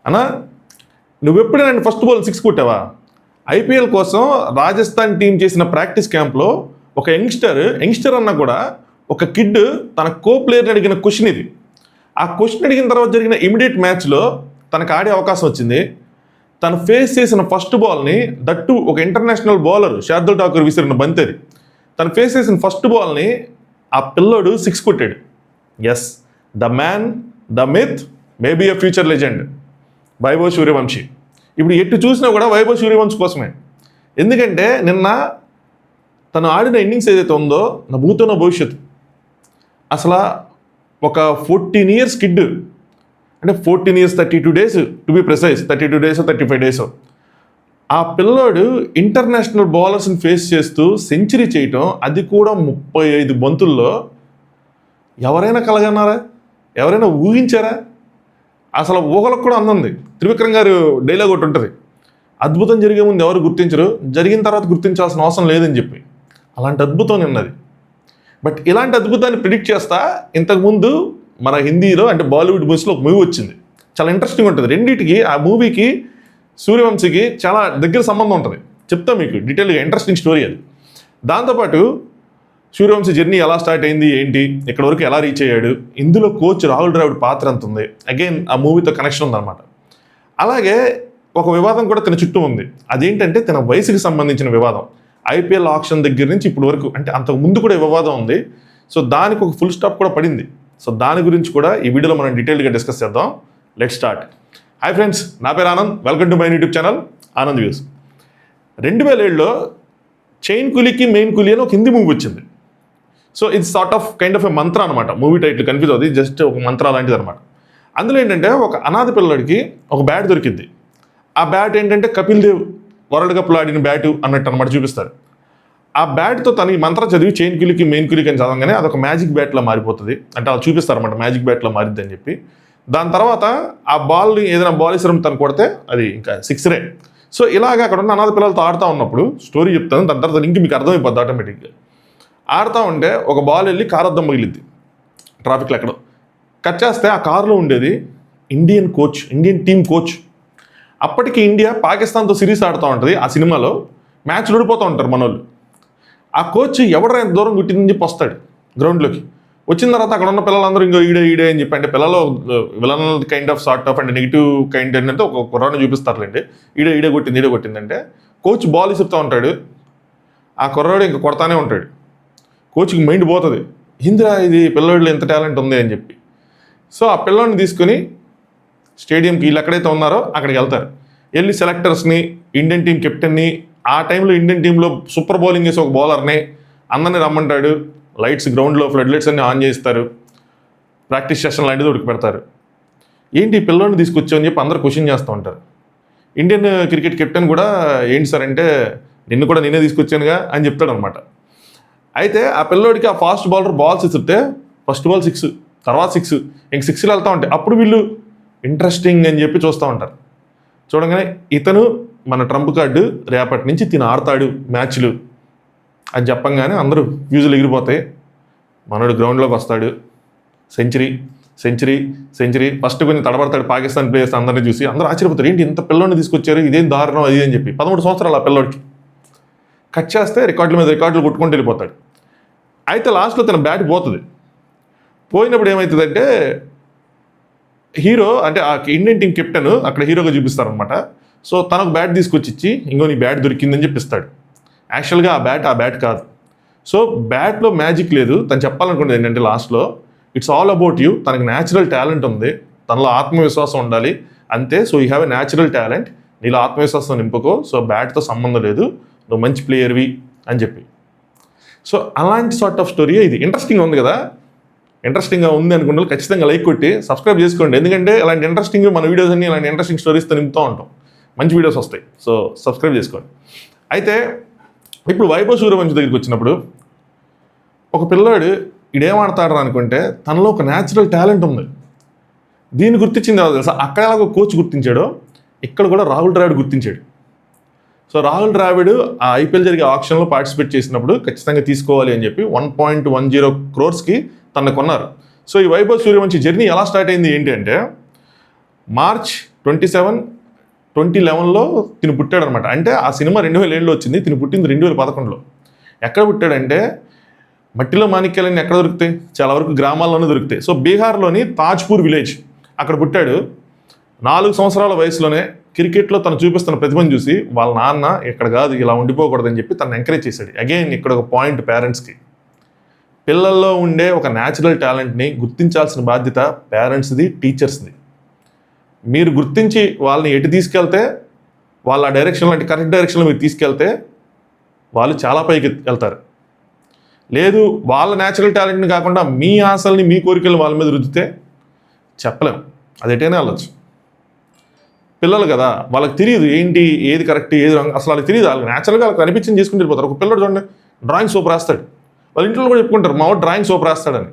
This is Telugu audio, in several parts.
అన్నా నువ్వెప్పుడైనా ఫస్ట్ బాల్ 6 కొట్టావా? ఐపీఎల్ కోసం రాజస్థాన్ టీం చేసిన ప్రాక్టీస్ క్యాంప్లో ఒక యంగ్స్టర్ అన్నా కూడా ఒక కిడ్ తన కో ప్లేయర్ని అడిగిన క్వశ్చన్ ఇది. ఆ క్వశ్చన్ అడిగిన తర్వాత జరిగిన ఇమీడియట్ మ్యాచ్లో తనకు ఆడే అవకాశం వచ్చింది. తను ఫేస్ చేసిన ఫస్ట్ బాల్ని దట్టు ఒక ఇంటర్నేషనల్ బౌలర్ శార్దుల్ ఠాకూర్ విసిరిన బంతేది. తను ఫేస్ చేసిన ఫస్ట్ బాల్ని ఆ పిల్లోడు 6 కొట్టాడు. Yes, the man, the myth, maybe a future legend Vaibhav Suryavanshi. ఇప్పుడు ఎటు చూసినా కూడా వైభవ్ సూర్యవంశీ కోసమే. ఎందుకంటే నిన్న తను ఆడిన ఇన్నింగ్స్ ఏదైతే ఉందో నా భూతో నా భవిష్యత్తు. అసలు ఒక 14 ఇయర్స్ కిడ్, అంటే 14 years 32 days to be precise, 32 days 35 days, ఆ పిల్లోడు ఇంటర్నేషనల్ బౌలర్స్ని ఫేస్ చేస్తూ సెంచరీ చేయటం, అది కూడా 35 బంతుల్లో. ఎవరైనా కలగన్నారా? ఎవరైనా ఊహించారా? అసలు ఊహలకు కూడా అందంది. త్రివిక్రమ్ గారు డైలాగ్ ఒకటి ఉంటుంది, అద్భుతం జరిగే ముందు ఎవరు గుర్తించరు, జరిగిన తర్వాత గుర్తించాల్సిన అవసరం లేదని చెప్పి. అలాంటి అద్భుతం నిన్నది. బట్ ఇలాంటి అద్భుతాన్ని ప్రిడిక్ట్ చేస్తా ఇంతకుముందు మన హిందీలో అంటే బాలీవుడ్ మూవీస్లో ఒక మూవీ వచ్చింది, చాలా ఇంట్రెస్టింగ్ ఉంటుంది. రెండింటికి, ఆ మూవీకి సూర్యవంశీకి చాలా దగ్గర సంబంధం ఉంటుంది. చెప్తా మీకు డీటెయిల్గా, ఇంట్రెస్టింగ్ స్టోరీ అది. దాంతోపాటు సూర్యవంశీ జర్నీ ఎలా స్టార్ట్ అయింది, ఏంటి, ఇక్కడ వరకు ఎలా రీచ్ అయ్యాడు, ఇందులో కోచ్ రాహుల్ ద్రావిడ్ పాత్ర ఎంత ఉంది, అగైన్ ఆ మూవీతో కనెక్షన్ ఉందన్నమాట. అలాగే ఒక వివాదం కూడా తన చుట్టూ ఉంది. అదేంటంటే తన వయసుకి సంబంధించిన వివాదం. ఐపీఎల్ ఆక్షన్ దగ్గర నుంచి ఇప్పుడు వరకు, అంటే అంతకు ముందు కూడా వివాదం ఉంది. సో దానికి ఒక ఫుల్ స్టాప్ కూడా పడింది. సో దాని గురించి కూడా ఈ వీడియోలో మనం డీటెయిల్గా డిస్కస్ చేద్దాం. Let's start. హాయ్ ఫ్రెండ్స్, నా పేరు Anand. Welcome to my YouTube channel Anand views. 2007లో చైన్ కులీకి మెయిన్ కులీ అని ఒక హిందీ మూవీ వచ్చింది. సో ఇది sort of kind of a mantra అనమాట. మూవీ టైటిల్ కన్ఫ్యూజ్ అవుతుంది, జస్ట్ ఒక మంత్ర లాంటిది అనమాట. అందులో ఏంటంటే ఒక అనాథ పిల్లడికి ఒక బ్యాట్ దొరికింది. ఆ బ్యాట్ ఏంటంటే కపిల్ దేవ్ వరల్డ్ కప్లో ఆడిన బ్యాటు అన్నట్టు అనమాట చూపిస్తారు. ఆ బ్యాట్తో తను ఈ మంత్రం చదివి చైన్ కులీకి మెయిన్ కులీకి అని చదవగానే అదొక మ్యాజిక్ బ్యాట్లో మారిపోతుంది. అంటే అలా చూపిస్తారు అనమాట, మ్యాజిక్ బ్యాట్లో మారిద్ది అని చెప్పి. దాని తర్వాత ఆ బాల్ని ఏదైనా బాల్ ఇసరం తను కొడితే అది ఇంకా 6 రే. సో ఇలాగ అక్కడ ఉన్న అనాథ పిల్లలతో ఆడుతూ ఉన్నప్పుడు స్టోరీ చెప్తాను, దాని తర్వాత లింక్ మీకు అర్థమైపోద్ది ఆటోమేటిక్గా. ఆడుతూ ఉంటే ఒక బాల్ వెళ్ళి కారు అద్దం మిగిలిద్ది ట్రాఫిక్లో ఎక్కడో. కట్ చేస్తే ఆ కారులో ఉండేది ఇండియన్ టీం కోచ్. అప్పటికి ఇండియా పాకిస్తాన్తో సిరీస్ ఆడుతూ ఉంటుంది. ఆ సినిమాలో మ్యాచ్లు ఓడిపోతూ ఉంటారు మనోళ్ళు. ఆ కోచ్ ఎవడరా ఎంత దూరం కుట్టిందని చెప్పి వస్తాడు గ్రౌండ్లోకి. వచ్చిన తర్వాత అక్కడ ఉన్న పిల్లలందరూ ఇంకో ఈడే అని చెప్పి, అంటే పిల్లలు villain kind of sort of అంటే నెగిటివ్ కైండ్ ఏంటంటే ఒక కుర్రాన్ని చూపిస్తారులేండి. ఈడే కొట్టిందంటే కోచ్ బాల్ ఇసురుతూ ఉంటాడు. ఆ కుర్రాడు ఇంకా కొడతానే ఉంటాడు. కోచ్కి మైండ్ పోతుంది, ఇందిరా ఇది పిల్లోళ్ళు ఎంత టాలెంట్ ఉంది అని చెప్పి. సో ఆ పిల్లోడిని తీసుకుని స్టేడియంకి వీళ్ళు ఎక్కడైతే ఉన్నారో అక్కడికి వెళ్తారు. వెళ్ళి సెలెక్టర్స్ని, ఇండియన్ టీం కెప్టెన్ని, ఆ టైంలో ఇండియన్ టీంలో సూపర్ బౌలింగ్ చేసే ఒక బౌలర్ని అందరినీ రమ్మంటాడు. లైట్స్ గ్రౌండ్లో ఫ్లడ్ లైట్స్ అన్ని ఆన్ చేస్తారు. ప్రాక్టీస్ సెషన్ లాంటిది ఉడికి పెడతారు. ఏంటి ఈ పిల్లోడిని తీసుకొచ్చామని చెప్పి అందరూ క్వశ్చన్ చేస్తూ ఉంటారు. ఇండియన్ క్రికెట్ కెప్టెన్ కూడా ఏంటి సార్ అంటే, నిన్ను కూడా నేనే తీసుకొచ్చానుగా అని చెప్తాడు అనమాట. అయితే ఆ పిల్లోడికి ఆ ఫాస్ట్ బౌలర్ బాల్స్ ఇస్తుంటే ఫస్ట్ బాల్ 6, తర్వాత 6, ఇంక 6లో వెళ్తూ ఉంటాయి. అప్పుడు వీళ్ళు ఇంట్రెస్టింగ్ అని చెప్పి చూస్తూ ఉంటారు. చూడగానే ఇతను మన ట్రంప్ కార్డు, రేపటి నుంచి తిని ఆడతాడు మ్యాచ్లు అని చెప్పంగానే అందరూ ఫ్యూజులు ఎగిరిపోతాయి. మనోడు గ్రౌండ్లోకి వస్తాడు, సెంచరీ ఫస్ట్ కొంచెం తడబడతాడు. పాకిస్తాన్ ప్లేయర్స్ అందరినీ చూసి అందరూ ఆశ్చర్యపోతారు, ఏంటి ఇంత పిల్లోడిని తీసుకొచ్చారు, ఇదేం దారుణం అది అని చెప్పి. 13 సంవత్సరాలు ఆ పిల్లోడికి. కట్ చేస్తే రికార్డుల మీద రికార్డులు కొట్టుకుంటూ వెళ్ళిపోతాడు. అయితే లాస్ట్లో తన బ్యాట్ పోతుంది. పోయినప్పుడు ఏమవుతుందంటే హీరో, అంటే ఆ ఇండియన్ టీం కెప్టెన్ అక్కడ హీరోగా చూపిస్తారనమాట. సో తనకు బ్యాట్ తీసుకొచ్చి ఇంకో నీ బ్యాట్ దొరికిందని చెప్పిస్తాడు. యాక్చువల్గా ఆ బ్యాట్ కాదు. సో బ్యాట్లో మ్యాజిక్ లేదు. తను చెప్పాలనుకునేది ఏంటంటే లాస్ట్లో ఇట్స్ ఆల్ అబౌట్ యూ. తనకి న్యాచురల్ టాలెంట్ ఉంది, తనలో ఆత్మవిశ్వాసం ఉండాలి అంతే. So you have a natural talent, నీలో ఆత్మవిశ్వాసం నింపుకో. సో బ్యాట్తో సంబంధం లేదు, నువ్వు మంచి ప్లేయర్వి అని చెప్పి. సో అలాంటి సార్ట్ ఆఫ్ స్టోరీ ఇది. ఇంట్రెస్టింగ్గా ఉంది కదా. ఇంట్రెస్టింగ్గా ఉంది అనుకుంటే ఖచ్చితంగా లైక్ కొట్టి సబ్స్క్రైబ్ చేసుకోండి. ఎందుకంటే అలాంటి ఇంట్రెస్టింగ్ మన వీడియోస్ అన్ని అలాంటి ఇంట్రెస్టింగ్ స్టోరీస్తో నింపుతూ ఉంటాం, మంచి వీడియోస్ వస్తాయి. సో సబ్స్క్రైబ్ చేసుకోండి. అయితే ఇప్పుడు వైభవ్ సూర్యవంశీ దగ్గరికి వచ్చినప్పుడు ఒక పిల్లాడు ఇడేమాడతాడు అనుకుంటే తనలో ఒక న్యాచురల్ టాలెంట్ ఉంది. దీన్ని గుర్తించింది ఎవరు తెలుసా? అక్కడ ఎలాగో కోచ్ గుర్తించాడో ఇక్కడ కూడా రాహుల్ ద్రావిడ్ గుర్తించాడు. సో రాహుల్ ద్రావిడ్ ఆ ఐపీఎల్ జరిగే ఆక్షన్లో పార్టిసిపేట్ చేసినప్పుడు ఖచ్చితంగా తీసుకోవాలి అని చెప్పి 1.10 crores తనను కొన్నారు. సో ఈ వైభవ్ సూర్యవంశీ జర్నీ ఎలా స్టార్ట్ అయింది ఏంటి అంటే, మార్చ్ 27, 2011లో తిను పుట్టాడు అనమాట. అంటే ఆ సినిమా 2007లో వచ్చింది, తిను పుట్టింది 2011లో. ఎక్కడ పుట్టాడంటే మట్టిలో మాణిక్యాలన్నీ ఎక్కడ దొరుకుతాయి? చాలా వరకు గ్రామాల్లోనే దొరుకుతాయి. సో బీహార్లోని తాజ్పూర్ విలేజ్ అక్కడ పుట్టాడు. 4 సంవత్సరాల వయసులోనే క్రికెట్లో తను చూపిస్తున్న ప్రతిభను చూసి వాళ్ళ నాన్న ఇక్కడ కాదు ఇలా ఉండిపోకూడదని చెప్పి తను ఎంకరేజ్ చేశాడు. అగైన్ ఇక్కడ ఒక పాయింట్ పేరెంట్స్కి, పిల్లల్లో ఉండే ఒక న్యాచురల్ టాలెంట్ని గుర్తించాల్సిన బాధ్యత పేరెంట్స్ది, టీచర్స్ది. మీరు గుర్తించి వాళ్ళని ఎటు తీసుకెళ్తే వాళ్ళ డైరెక్షన్లో, అంటే కరెక్ట్ డైరెక్షన్లో మీరు తీసుకెళ్తే వాళ్ళు చాలా పైకి వెళ్తారు. లేదు వాళ్ళ న్యాచురల్ టాలెంట్ని కాకుండా మీ ఆశల్ని, మీ కోరికలు వాళ్ళ మీద రుద్దితే చెప్పలేం, అది ఎటైనా వెళ్ళచ్చు. పిల్లలు కదా, వాళ్ళకి తెలియదు ఏంటి, ఏది కరెక్ట్, ఏది రాంగ్, అసలు వాళ్ళకి తెలియదు. వాళ్ళకి న్యాచురల్గా వాళ్ళకి అనిపించింది చేసుకుంటూ వెళ్ళిపోతారు. ఒక పిల్లడు చూడండి, డ్రాయింగ్ సూపర్ రాస్తాడు, వాళ్ళ ఇంట్లో కూడా చెప్పుకుంటారు మా వాడు డ్రాయింగ్ సూపర్ రాస్తాడని.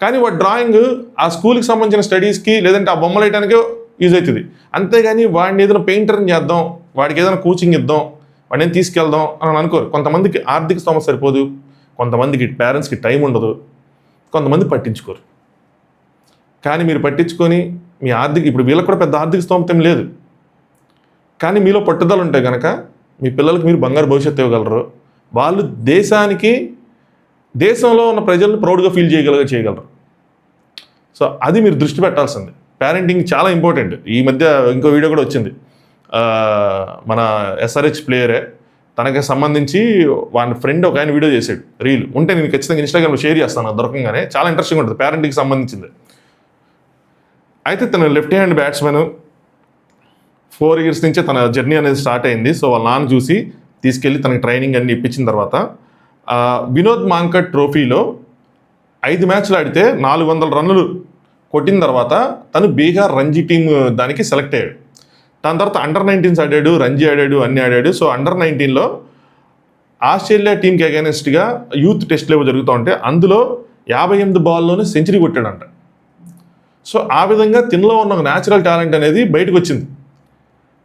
కానీ వాడు డ్రాయింగ్ ఆ స్కూల్కి సంబంధించిన స్టడీస్కి లేదంటే ఆ బొమ్మలు వేయడానికే యూజ్ అవుతుంది. అంతేగాని వాడిని ఏదైనా పెయింటర్ని చేద్దాం, వాడికి ఏదైనా కోచింగ్ ఇద్దాం, వాడిని తీసుకెళ్దాం అని అనుకోరు. కొంతమందికి ఆర్థిక స్తోమత సరిపోదు, కొంతమందికి పేరెంట్స్కి టైం ఉండదు, కొంతమంది పట్టించుకోరు. కానీ మీరు పట్టించుకొని మీ ఇప్పుడు వీళ్ళకి కూడా పెద్ద ఆర్థిక స్తోమత ఏం లేదు, కానీ మీలో పట్టుదల ఉంటే కనుక మీ పిల్లలకి మీరు బంగారు భవిష్యత్తు ఇవ్వగలరు. వాళ్ళు దేశంలో ఉన్న ప్రజలను ప్రౌడ్గా ఫీల్ చేయగలరు. సో అది మీరు దృష్టి పెట్టాల్సింది. పేరెంటింగ్ చాలా ఇంపార్టెంట్. ఈ మధ్య ఇంకో వీడియో కూడా వచ్చింది, మన SRH ప్లేయరే, తనకి సంబంధించి వాళ్ళ ఫ్రెండ్ ఒక ఆయన వీడియో చేశాడు, రీల్ ఉంటే నేను ఖచ్చితంగా ఇన్స్టాగ్రామ్లో షేర్ చేస్తాను, దొరకంగానే. చాలా ఇంట్రెస్టింగ్ ఉంటుంది, పేరెంటింగ్కి సంబంధించింది. అయితే తన లెఫ్ట్ హ్యాండ్ బ్యాట్స్మెన్, 4 years నుంచే తన జర్నీ అనేది స్టార్ట్ అయింది. సో వాళ్ళ నాన్న చూసి తీసుకెళ్ళి తనకి ట్రైనింగ్ అన్ని ఇప్పించిన తర్వాత వినోద్ మాంకడ్ ట్రోఫీలో 5 మ్యాచ్లు ఆడితే 400 రన్నులు కొట్టిన తర్వాత తను బీహార్ రంజీ టీం దానికి సెలెక్ట్ అయ్యాడు. దాని తర్వాత అండర్-19s ఆడాడు, రంజీ ఆడాడు, అన్నీ ఆడాడు. సో అండర్-19లో ఆస్ట్రేలియా టీంకి అగైనెస్ట్గా యూత్ టెస్ట్ లెవెల్ జరుగుతూ ఉంటే అందులో 58 బాల్లోనే సెంచరీ కొట్టాడంట. సో ఆ విధంగా తినలో ఉన్న ఒక న్యాచురల్ టాలెంట్ అనేది బయటకు వచ్చింది.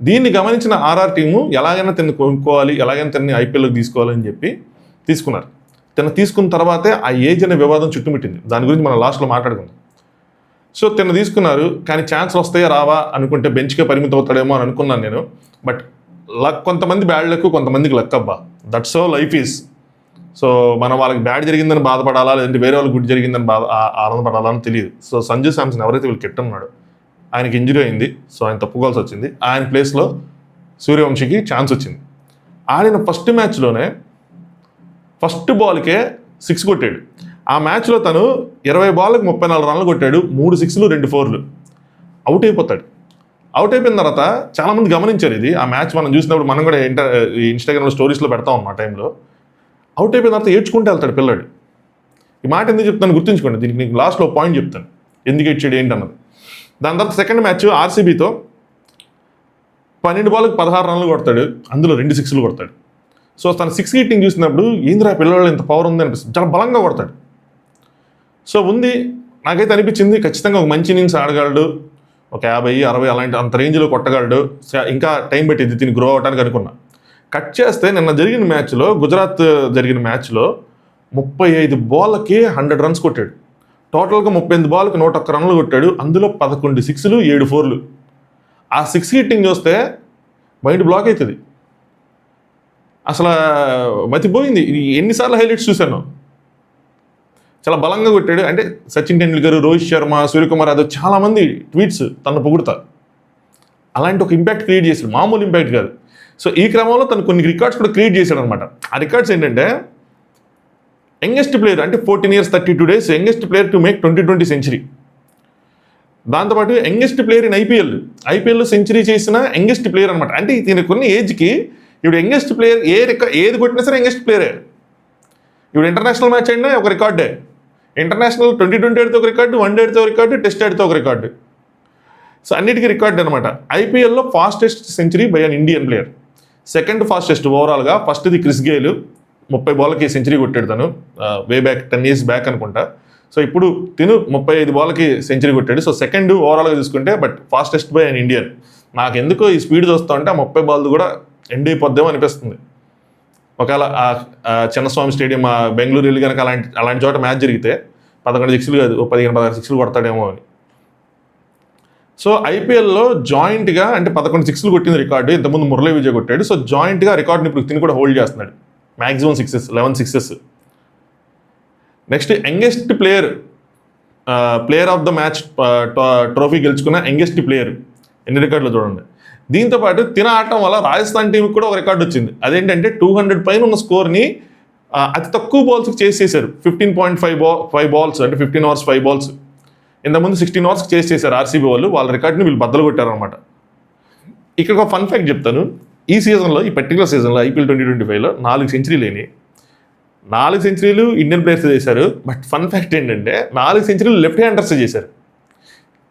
దీన్ని గమనించిన ఆర్ఆర్ టీము ఎలాగైనా తిన్ని కొనుక్కోవాలి, ఎలాగైనా తిన్ని ఐపీఎల్లోకి తీసుకోవాలని చెప్పి తీసుకున్నారు. తీసుకున్న తర్వాతే ఆ ఏజ్ అనే వివాదం చుట్టుముట్టింది. దాని గురించి మనం లాస్ట్లో మాట్లాడుకుందాం. సో తీసుకున్నారు, కానీ ఛాన్స్ వస్తాయా రావా అనుకుంటే బెంచ్కే పరిమితం అవుతాడేమో అని అనుకున్నాను నేను. బట్ లక్, కొంతమంది బ్యాడ్ లక్, కొంతమందికి లక్ అబ్బా, that's so life is. So మనం వాళ్ళకి బ్యాడ్ జరిగిందని బాధపడాలా, లేదంటే వేరే వాళ్ళకి గుడ్ జరిగిందని ఆనందపడాలా అని తెలియదు. సో సంజు శాంసన్ ఎవరైతే వీళ్ళు కెప్టెన్ ఉన్నాడో ఆయనకి ఇంజరీ అయింది. సో ఆయన తప్పుకోవాల్సి వచ్చింది. ఆయన ప్లేస్లో సూర్యవంశీకి ఛాన్స్ వచ్చింది. ఆడిన ఫస్ట్ మ్యాచ్లోనే ఫస్ట్ బాల్కే 6 కొట్టాడు. ఆ మ్యాచ్లో తను 20 బాల్కి 34 రన్లు కొట్టాడు, 3 6లు 2 4లు. అవుట్ అయిపోతాడు. అవుట్ అయిపోయిన తర్వాత చాలామంది గమనించారు ఇది. ఆ మ్యాచ్ మనం చూసినప్పుడు మనం కూడా ఇన్స్టాగ్రామ్లో స్టోరీస్లో పెడతాం అన్నమాట. టైంలో అవుట్ అయిపోయిన తర్వాత ఏడ్చుకుంటూ వెళ్తాడు పిల్లాడు. ఈ మాట ఎందుకు చెప్తాను గుర్తుంచుకోండి, దీనికి నీకు లాస్ట్లో పాయింట్ చెప్తాను ఎందుకు ఏడ్చాడు ఏంటి అన్నది. దాని తర్వాత సెకండ్ మ్యాచ్ ఆర్సీబీతో 12 బాల్కి 16 రన్లు కొడతాడు, అందులో 2 6లు కొడతాడు. సో తన 6 హిట్టింగ్ చూసినప్పుడు ఏందిరా పిల్లవాళ్ళు ఇంత పవర్ ఉంది అనిపిస్తుంది, చాలా బలంగా కొడతాడు. సో ఉంది, నాకైతే అనిపించింది ఖచ్చితంగా ఒక మంచి ఇన్నింగ్స్ ఆడగలడు, ఒక 50 60 అలాంటి అంత రేంజ్లో కొట్టగలడు, ఇంకా టైం పెట్టింది దీన్ని గ్రో అవడానికి అనుకున్నా. కట్ చేస్తే నిన్న జరిగిన మ్యాచ్లో, గుజరాత్ జరిగిన మ్యాచ్లో 35 బాల్కి 100 రన్స్ కొట్టాడు. టోటల్గా 38 బాల్కి 101 రన్లు కొట్టాడు, అందులో 11 6లు 7 4లు. ఆ 6 హిట్టింగ్ చూస్తే మైండ్ బ్లాక్ అవుతుంది, అసలు మతిపోయింది. ఎన్నిసార్లు హైలైట్స్ చూశాను. చాలా బలంగా కొట్టాడు. అంటే సచిన్ టెండూల్కర్, రోహిత్ శర్మ, సూర్యకుమార్ యాదవ్ చాలామంది ట్వీట్స్ తను పొగుడతారు. అలాంటి ఒక ఇంపాక్ట్ క్రియేట్ చేశాడు, మామూలు ఇంపాక్ట్ కాదు. సో ఈ క్రమంలో తను కొన్ని రికార్డ్స్ కూడా క్రియేట్ చేశాడు అనమాట. ఆ రికార్డ్స్ ఏంటంటే యంగెస్ట్ ప్లేయర్, అంటే 14 years 32 days youngest player to make 2020 century. దాంతోపాటు యంగెస్ట్ ప్లేయర్ ఇన్ ఐపీఎల్లో సెంచరీ చేసిన యంగెస్ట్ ప్లేయర్ అనమాట. అంటే దీనికి కొన్ని ఏజ్కి ఇప్పుడు యంగెస్ట్ ప్లేయర్ ఏది కొట్టినా సరే యంగెస్ట్ ప్లేయరే. ఇప్పుడు ఇంటర్నేషనల్ మ్యాచ్ అయినా ఒక రికార్డే, ఇంటర్నేషనల్ 2020 ఆడితే ఒక రికార్డు, వన్ డే ఆడితే ఒక రికార్డు, టెస్ట్ ఆడితే ఒక రికార్డు. సో అన్నిటికీ రికార్డు అనమాట. ఐపీఎల్లో fastest century by an Indian player, second fastest ఓవరాల్గా. ఫస్ట్ది క్రిస్ గేల్ 30 బాల్కి సెంచరీ కొట్టాడు తను, వే బ్యాక్ 10 years బ్యాక్ అనుకుంటా. సో ఇప్పుడు తిను 35 బాల్కి సెంచరీ కొట్టాడు. సో సెకండ్ ఓవరాల్గా చూసుకుంటే, but fastest by an Indian. నాకు ఎందుకో ఈ స్పీడ్ చూస్తూ ఉంటే ఆ 30 బాల్ కూడా ఎండ్ అయిపోద్దేమో అనిపిస్తుంది. ఒకవేళ చిన్నస్వామి స్టేడియం బెంగళూరు వెళ్ళి కనుక అలాంటి చోట మ్యాచ్ జరిగితే 11 6లు కాదు 15 16 6లు కొడతాడేమో అని. సో ఐపీఎల్లో జాయింట్గా అంటే 11 సిక్స్లు కొట్టింది రికార్డు, ఇంతకుముందు మురళీ విజయ్ కొట్టాడు. సో జాయింట్గా రికార్డుని ఇప్పుడు తిని కూడా హోల్డ్ చేస్తున్నాడు, maximum 11 sixes. Next youngest player of the match trophy గెలుచుకున్న యంగెస్ట్ ప్లేయర్, ఎన్ని రికార్డులు చూడండి. దీంతోపాటు తిన ఆడటం వల్ల రాజస్థాన్ టీంకి కూడా ఒక రికార్డు వచ్చింది. అదేంటంటే 200 పైన ఉన్న స్కోర్ని అతి తక్కువ బాల్స్కి చేసేసారు. 15.5 బాల్స్ అంటే 15 ఓవర్స్ 5 బాల్స్. ఇంతకుముందు 16 ఓవర్స్కి చేసేసారు ఆర్సీబీ వాళ్ళు. వాళ్ళ రికార్డుని వీళ్ళు బద్దలు కొట్టారనమాట. ఇక్కడ ఒక ఫన్ ఫ్యాక్ట్ చెప్తాను. ఈ సీజన్లో, ఈ పర్టికులర్ సీజన్లో ఐపీఎల్ 2025లో 4 సెంచరీలు అయినాయి. 4 సెంచరీలు ఇండియన్ ప్లేయర్స్ చేశారు. బట్ ఫన్ ఫ్యాక్ట్ ఏంటంటే 4 సెంచరీలు లెఫ్ట్ హ్యాండర్స్ చేశారు.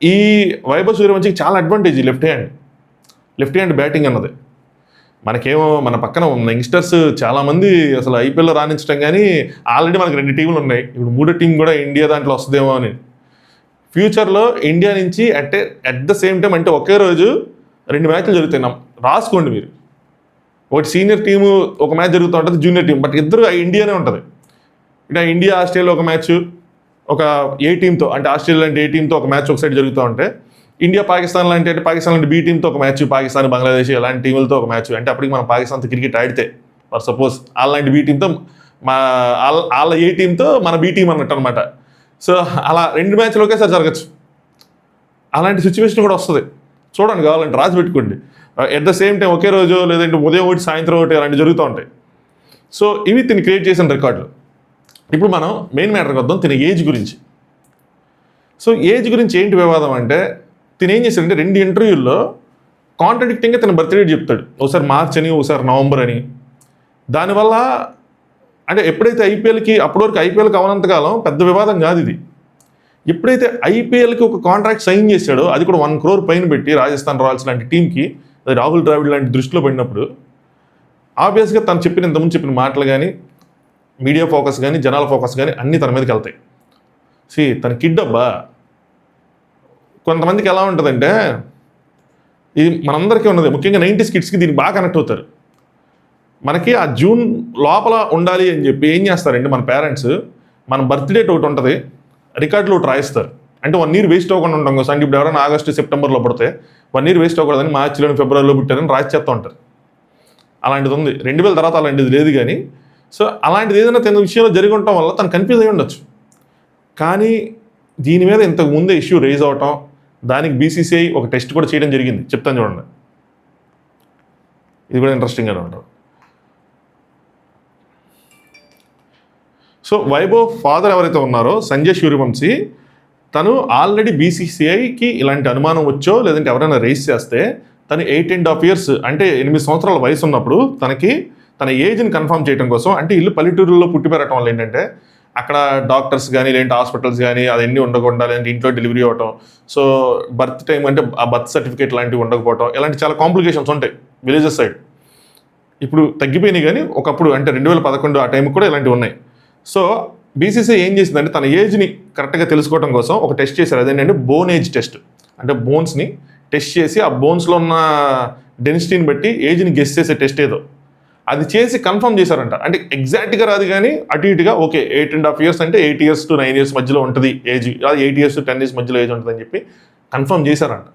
ఈ వైభవ్ సూర్యవంశీకి చాలా అడ్వాంటేజ్ లెఫ్ట్ హ్యాండ్ బ్యాటింగ్ అన్నది. మనకేమో మన పక్కన ఉన్న యంగ్స్టర్స్ చాలామంది అసలు ఐపీఎల్లో రాణించడం, కానీ ఆల్రెడీ మనకి 2 టీంలు ఉన్నాయి. ఇప్పుడు 3వ టీం కూడా ఇండియా దాంట్లో వస్తుందేమో అని. ఫ్యూచర్లో ఇండియా నుంచి అట్ ద సేమ్ టైం అంటే ఒకే రోజు 2 మ్యాచ్లు జరుగుతాయి. రాసుకోండి మీరు. ఒకటి సీనియర్ టీము ఒక మ్యాచ్ జరుగుతూ ఉంటుంది, జూనియర్ టీం, బట్ ఇద్దరు ఇండియానే ఉంటుంది. ఇట్లా ఇండియా ఆస్ట్రేలియా ఒక మ్యాచ్, ఒక ఏ టీంతో అంటే ఆస్ట్రేలియా లాంటి ఏ టీంతో ఒక మ్యాచ్ ఒక సైడ్ జరుగుతూ ఉంటే, ఇండియా పాకిస్తాన్ లాంటి పాకిస్తాన్ లాంటి బీ టీంతో ఒక మ్యాచ్, పాకిస్తాన్ బంగ్లాదేశ్ అలాంటి టీములతో ఒక మ్యాచ్. అంటే అప్పటికి మనం పాకిస్తాన్తో క్రికెట్ ఆడితే ఫర్ సపోజ్ అలాంటి బీ టీంతో వాళ్ళ ఏ టీంతో మన బీ టీం అన్నట్టు అనమాట. సో అలా 2 మ్యాచ్లు ఒకేసారి జరగచ్చు. అలాంటి సిచ్యువేషన్ కూడా వస్తుంది. చూడండి, కావాలంటే రాసి పెట్టుకోండి. ఎట్ ద సేమ్ టైం ఒకే రోజు, లేదంటే ఉదయం ఒకటి సాయంత్రం ఒకటి అలాంటి జరుగుతూ ఉంటాయి. సో ఇవి తిని క్రియేట్ చేసిన రికార్డులు. ఇప్పుడు మనం మెయిన్ మ్యాటర్కి వద్దాం, తిన ఏజ్ గురించి. సో ఏజ్ గురించి ఏంటి వివాదం అంటే, తిన ఏం చేశాడంటే 2 ఇంటర్వ్యూల్లో కాంట్రడిక్టింగ్గా తన బర్త్ డేట్ చెప్తాడు. ఒకసారి మార్చ్ అని, ఒకసారి నవంబర్ అని. దానివల్ల అంటే ఎప్పుడైతే ఐపీఎల్కి, అప్పటి వరకు ఐపీఎల్కి అవనంతకాలం పెద్ద వివాదం కాదు ఇది. ఎప్పుడైతే ఐపీఎల్కి ఒక కాంట్రాక్ట్ సైన్ చేశాడో, అది కూడా 1 crore పైన పెట్టి రాజస్థాన్ రాయల్స్ లాంటి టీంకి, అది రాహుల్ ద్రావిడ్ లాంటి దృష్టిలో పడినప్పుడు ఆబ్వియస్గా తను ఇంతకుముందు చెప్పిన మాటలు కానీ, మీడియా ఫోకస్ కానీ, జనాల ఫోకస్ కానీ అన్నీ తన మీదకి వెళ్తాయి. తన కిడ్ అబ్బా. కొంతమందికి ఎలా ఉంటుందంటే, ఇది మనందరికీ ఉన్నది, ముఖ్యంగా 90s కిడ్స్కి దీనికి బాగా కనెక్ట్ అవుతారు. మనకి ఆ జూన్ లోపల ఉండాలి అని చెప్పి ఏం చేస్తారంటే మన పేరెంట్స్, మన బర్త్ డేట్ ఒకటి ఉంటుంది, రికార్డులు ఒకటి రాయిస్తారు. అంటే 1 year వేస్ట్ అవ్వకుండా ఉంటాం కదా. అంటే ఇప్పుడు ఎవరైనా ఆగస్టు సెప్టెంబర్లో పడితే 1 year వేస్ట్ అవ్వకూడదని మార్చిలోని ఫిబ్రవరిలో పుట్టారని రాసి చేస్తూ ఉంటారు. అలాంటిది ఉంది. 2000 తర్వాత అలాంటిది లేదు కానీ. సో అలాంటిది ఏదైనా తన విషయంలో జరిగి ఉండటం వల్ల తను కన్ఫ్యూజ్ అయ్యి ఉండొచ్చు. కానీ దీని మీద ఇంతకు ముందే ఇష్యూ రైజ్ అవటం, దానికి బీసీసీఐ ఒక టెస్ట్ కూడా చేయడం జరిగింది. చెప్తాను చూడండి, ఇది కూడా ఇంట్రెస్టింగ్గానే ఉంటుంది. సో వైభవ్ ఫాదర్ ఎవరైతే ఉన్నారో సంజయ్ సూర్యవంశీ, తను ఆల్రెడీ బీసీసీఐకి ఇలాంటి అనుమానం వచ్చో, లేదంటే ఎవరైనా రేస్ చేస్తే, తను 8.5 years అంటే 8 సంవత్సరాల వయసు ఉన్నప్పుడు తన ఏజ్ని కన్ఫర్మ్ చేయడం కోసం, అంటే ఇల్లు పల్లెటూరులో పుట్టి పెరగటం వల్ల ఏంటంటే అక్కడ డాక్టర్స్ కానీ, లేదంటే హాస్పిటల్స్ కానీ అవన్నీ ఉండకుండా, లేదంటే ఇంట్లో డెలివరీ అవ్వటం, సో బర్త్ టైం అంటే ఆ బర్త్ సర్టిఫికేట్ లాంటివి ఉండకపోవటం, ఇలాంటి చాలా కాంప్లికేషన్స్ ఉంటాయి విలేజెస్ సైడ్. ఇప్పుడు తగ్గిపోయినాయి కానీ ఒకప్పుడు అంటే 2011 ఆ టైంకి కూడా ఇలాంటివి ఉన్నాయి. సో బీసీసీ ఏం చేసిందంటే తన ఏజ్ని కరెక్ట్గా తెలుసుకోవడం కోసం ఒక టెస్ట్ చేశారు. అదేంటంటే బోన్ ఏజ్ టెస్ట్. అంటే బోన్స్ని టెస్ట్ చేసి ఆ బోన్స్లో ఉన్న డెన్సిటీని బట్టి ఏజ్ని గెస్ చేసే టెస్ట్ ఏదో అది చేసి కన్ఫర్మ్ చేశారంట. అంటే ఎగ్జాక్ట్గా రాదు కానీ అటు ఇటుగా ఓకే 8.5 years అంటే 8 years to 9 years మధ్యలో ఉంటుంది ఏజ్, అది 8 years to 10 years మధ్యలో ఏజ్ ఉంటుందని చెప్పి కన్ఫర్మ్ చేశారంట.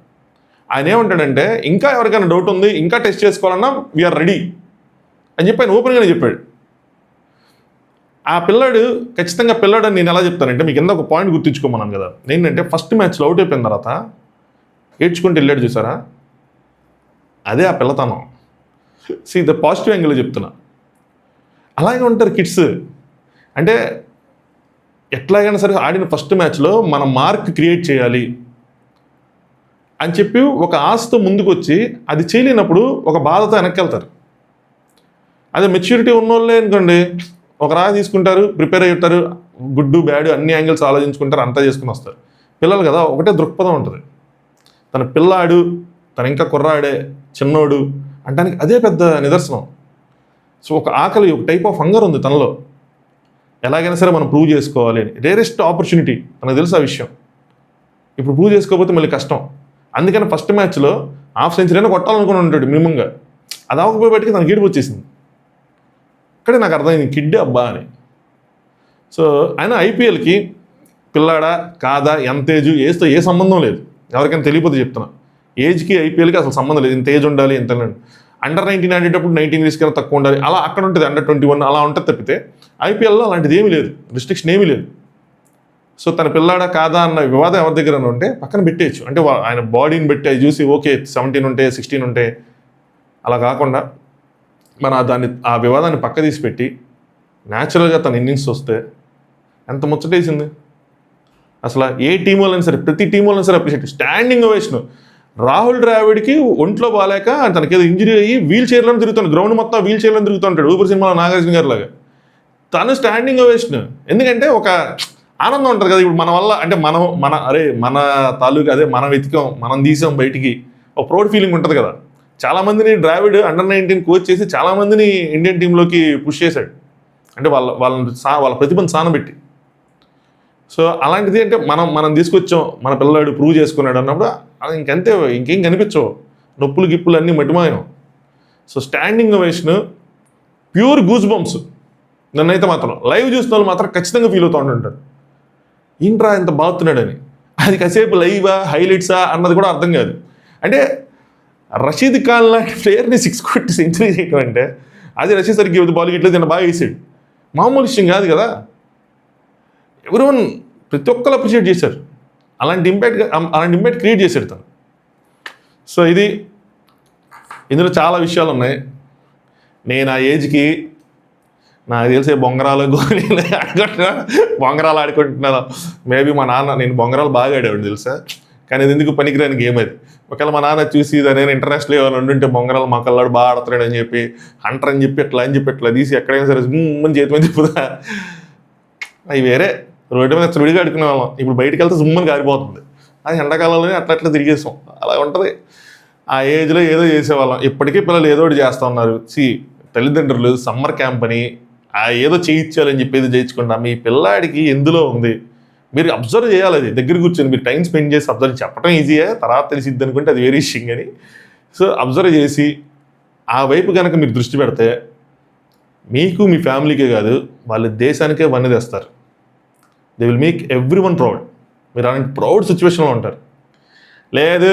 ఆయన ఏమంటాడంటే, ఇంకా ఎవరికైనా డౌట్ ఉంది, ఇంకా టెస్ట్ చేసుకోవాలన్నా వీఆర్ రెడీ అని చెప్పి ఆయన ఓపెన్గానే చెప్పాడు. ఆ పిల్లాడు ఖచ్చితంగా పిల్లాడు అని నేను ఎలా చెప్తానంటే, మీకు కింద ఒక పాయింట్ గుర్తుంచుకోమన్నాను కదా, ఏంటంటే ఫస్ట్ మ్యాచ్లో అవుట్ అయిపోయిన తర్వాత ఏడ్చుకుంటూ వెళ్ళాడు చూసారా, అదే ఆ పిల్లతనం. ద పాజిటివ్ యాంగిల్లో చెప్తున్నా. అలాగే ఉంటారు కిడ్స్. అంటే ఎట్లాగైనా సరే ఆడిన ఫస్ట్ మ్యాచ్లో మన మార్క్ క్రియేట్ చేయాలి అని చెప్పి ఒక ఆశతో ముందుకు వచ్చి అది చేయలేనప్పుడు ఒక బాధతో వెనక్కి వెళ్తారు. అదే మెచ్యూరిటీ ఉన్నోళ్ళే అనుకోండి, ఒక రాయి తీసుకుంటారు, ప్రిపేర్ అయ్యి ఉంటారు, గుడ్డు బ్యాడ్ అన్ని యాంగిల్స్ ఆలోచించుకుంటారు, అంతా చేసుకుని వస్తారు. పిల్లలు కదా ఒకటే దృక్పథం ఉంటుంది. తన పిల్లాడు, తను ఇంకా కుర్రాడే, చిన్నోడు అంటానికి అదే పెద్ద నిదర్శనం. సో ఒక ఆకలి, ఒక టైప్ ఆఫ్ హంగర్ ఉంది తనలో. ఎలాగైనా సరే మనం ప్రూవ్ చేసుకోవాలి అని. రేరెస్ట్ ఆపర్చునిటీ, తనకు తెలుసు ఆ విషయం. ఇప్పుడు ప్రూవ్ చేసుకోకపోతే మళ్ళీ కష్టం. అందుకని ఫస్ట్ మ్యాచ్లో హాఫ్ సెంచరీ అయినా కొట్టాలనుకుని ఉంటాడు మినిమంగా. అది అవ్వకపోయేటికి తనకి ఏడుపు వచ్చేసింది. ఇక్కడే నాకు అర్థమైంది కిడ్డే అబ్బా అని. సో ఆయన ఐపీఎల్కి పిల్లాడా కాదా, ఎంత ఏజు, ఏజ్తో ఏ సంబంధం లేదు. ఎవరికైనా తెలియకపోతే చెప్తున్నా. ఏజ్కి ఐపీఎల్కి అసలు సంబంధం లేదు. ఇంత ఏజ్ ఉండాలి, ఇంత అండర్ 19 ఆడేటప్పుడు 19 ఇయర్స్ కన్నా తక్కువ ఉండాలి, అలా అక్కడ ఉంటుంది. అండర్ 21 అలా ఉంటుంది తప్పితే ఐపీఎల్లో అలాంటిది ఏమీ లేదు, రిస్ట్రిక్షన్ ఏమీ లేదు. సో తన పిల్లాడా కాదా అన్న వివాదం ఎవరి దగ్గర ఉంటే పక్కన పెట్టేయచ్చు. అంటే ఆయన బాడీని బట్టి అది చూసి ఓకే 17 ఉంటే 16 ఉంటే అలా కాకుండా ఆ వివాదాన్ని పక్క తీసి పెట్టి న్యాచురల్గా తన ఇన్నింగ్స్ వస్తే ఎంత ముచ్చటేసింది. అసలు ఏ టీం వాళ్ళని సరే, ప్రతి టీం వాళ్ళని సరే అప్రిషియేట్. Standing ovation. రాహుల్ ద్రావిడ్కి ఒంట్లో బాగాలేక తనకేదో ఇంజరీ అయ్యి వీల్ చైర్లో తిరుగుతాడు, గ్రౌండ్ మొత్తం వీల్ చైర్లో తిరుగుతుంటాడు, ఊపిరి సినిమాలో నాగార్జున గారి లాగా. తను స్టాండింగ్ ఓవేషన్. ఎందుకంటే ఒక ఆనందం ఉంటుంది కదా, ఇప్పుడు మన వల్ల అంటే మన తాలూకు అదే మనం వెతికాం, మనం తీసాం బయటికి, ఒక ప్రౌడ్ ఫీలింగ్ ఉంటుంది కదా. చాలామందిని ద్రావిడ్ అండర్ 19 కోచ్ చేసి చాలామందిని ఇండియన్ టీంలోకి పుష్ చేశాడు, అంటే వాళ్ళ ప్రతిభను సానబెట్టి. సో అలాంటిది అంటే మనం తీసుకొచ్చాం, మన పిల్లవాడు ప్రూవ్ చేసుకున్నాడు అన్నప్పుడు అది ఇంకంతే, ఇంకేం కనిపించవు, నొప్పులు గిప్పులు అన్నీ మట్టిమాయం. So standing ovation, pure goose bumps. నన్నైతే మాత్రం లైవ్ చూసిన వాళ్ళు మాత్రం ఖచ్చితంగా ఫీల్ అవుతూ ఉంటుంటారు, ఏంట్రా ఇంత బాగుతున్నాడని. అది కాసేపు లైవా హైలైట్సా అన్నది కూడా అర్థం కాదు. అంటే రషీద్ ఖాన్ లాంటి ప్లేయర్ని 6 కొట్టి సెంచరీ చేయటం అంటే అది రషీద్ సరికి బాల్ గిట్లేదు, తిన్న బాగా వేసాడు, మామూలు విషయం కాదు కదా. ఎవరివన్ ప్రతి ఒక్కరు అప్రిషియేట్ చేశారు. అలాంటి ఇంపాక్ట్ క్రియేట్ చేశాడు తను. సో ఇందులో చాలా విషయాలు ఉన్నాయి. నేను ఆ ఏజ్కి నాకు తెలిసే బొంగరాలు గోళీలు బొంగరాలు ఆడుకుంటున్నాను. మేబీ మా నాన్న, నేను బొంగరాలు బాగా ఆడేవాడు తెలుసా, కానీ అది ఎందుకు పనికిరాని గేమ్ అది. ఒకవేళ మా నాన్న చూసి నేను ఇంటర్నేషనల్ ఏమైనా ఉండుంటే బొంగరాలు మా కల్లాడు బాగా ఆడుతున్నాడు అని చెప్పి, హంటర్ అని చెప్పి ఎట్లా తీసి ఎక్కడైనా సరే చేతి మీద చెప్పుదా. అవి వేరే రోడ్డు మీద విడిగా ఆడుకునే వాళ్ళం. ఇప్పుడు బయటకు వెళ్తే జుమ్మని కారిపోతుంది. అది ఎండాకాలంలోనే అట్లా తిరిగేసాం, అలా ఉంటుంది. ఆ ఏజ్లో ఏదో చేసేవాళ్ళం. ఇప్పటికీ పిల్లలు ఏదో ఒకటి చేస్తూ ఉన్నారు. తల్లిదండ్రులు సమ్మర్ క్యాంప్ అని ఏదో చేయించాలని చెప్పేది చేయించకుండా మీ పిల్లాడికి ఎందులో ఉంది మీరు అబ్జర్వ్ చేయాలి. అది దగ్గర కూర్చొని మీరు టైం స్పెండ్ చేసి అబ్జర్వ్, చెప్పడం ఈజీయే, తర్వాత తెలిసిద్ది అనుకుంటే అది వేరే విషయం. కానీ సో అబ్జర్వ్ చేసి ఆ వైపు కనుక మీరు దృష్టి పెడితే మీకు మీ ఫ్యామిలీకే కాదు, వాళ్ళ దేశానికే వన్నె తెస్తారు. They will make every one proud. మీరు అలాంటి ప్రౌడ్ సిచ్యువేషన్లో ఉంటారు. లేదు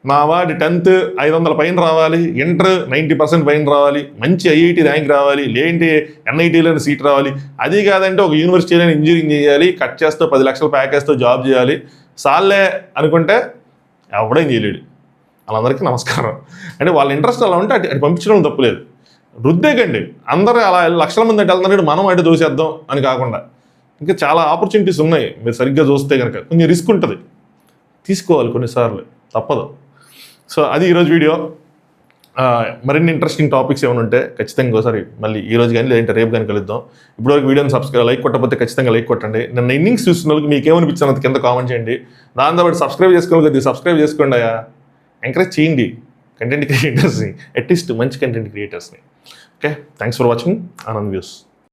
మా వాడి 10th 500 పైన రావాలి, ఇంటర్ 90% పైన రావాలి, మంచి ఐఐటి ర్యాంక్ రావాలి, లేంటి ఎన్ఐటీలోని సీట్ రావాలి, అది కాదంటే ఒక యూనివర్సిటీలో ఇంజనీరింగ్ చేయాలి, కట్ చేస్తూ 10 లక్షల ప్యాకేజ్తో జాబ్ చేయాలి, సాల్లే అనుకుంటే ఎవడేం చేయలేడు. వాళ్ళందరికీ నమస్కారం. అంటే వాళ్ళ ఇంట్రెస్ట్ అలా ఉంటే అటు పంపించడం తప్పులేదు. రుద్దేకండి అందరూ అలా లక్షల మంది అంటే వెళ్తున్నాడు, మనం అటు దోసేద్దాం అని కాకుండా ఇంకా చాలా ఆపర్చునిటీస్ ఉన్నాయి. మీరు సరిగ్గా చూస్తే కనుక కొంచెం రిస్క్ ఉంటుంది, తీసుకోవాలి కొన్నిసార్లు, తప్పదు. సో అది ఈరోజు వీడియో. మరిన్ని ఇంట్రెస్టింగ్ టాపిక్స్ ఏమైనా ఉంటే ఖచ్చితంగా ఒకసారి మళ్ళీ ఈరోజు కానీ లేదంటే రేపు కానీ కలుద్దాం. ఇప్పటివరకు వీడియోని లైక్ కొట్టకపోతే ఖచ్చితంగా లైక్ కొట్టండి. నన్ను ఇన్నింగ్స్ చూస్తున్న వాళ్ళకి మీకు ఏమనిపించింది అంత కింద కామెంట్ చేయండి. దాంతోపాటు సబ్స్క్రైబ్ చేసుకోండి, ఎంకరేజ్ చేయండి కంటెంట్ క్రియేటర్స్ని, అట్లీస్ట్ మంచి కంటెంట్ క్రియేటర్స్ని. Okay, thanks for watching Anand views.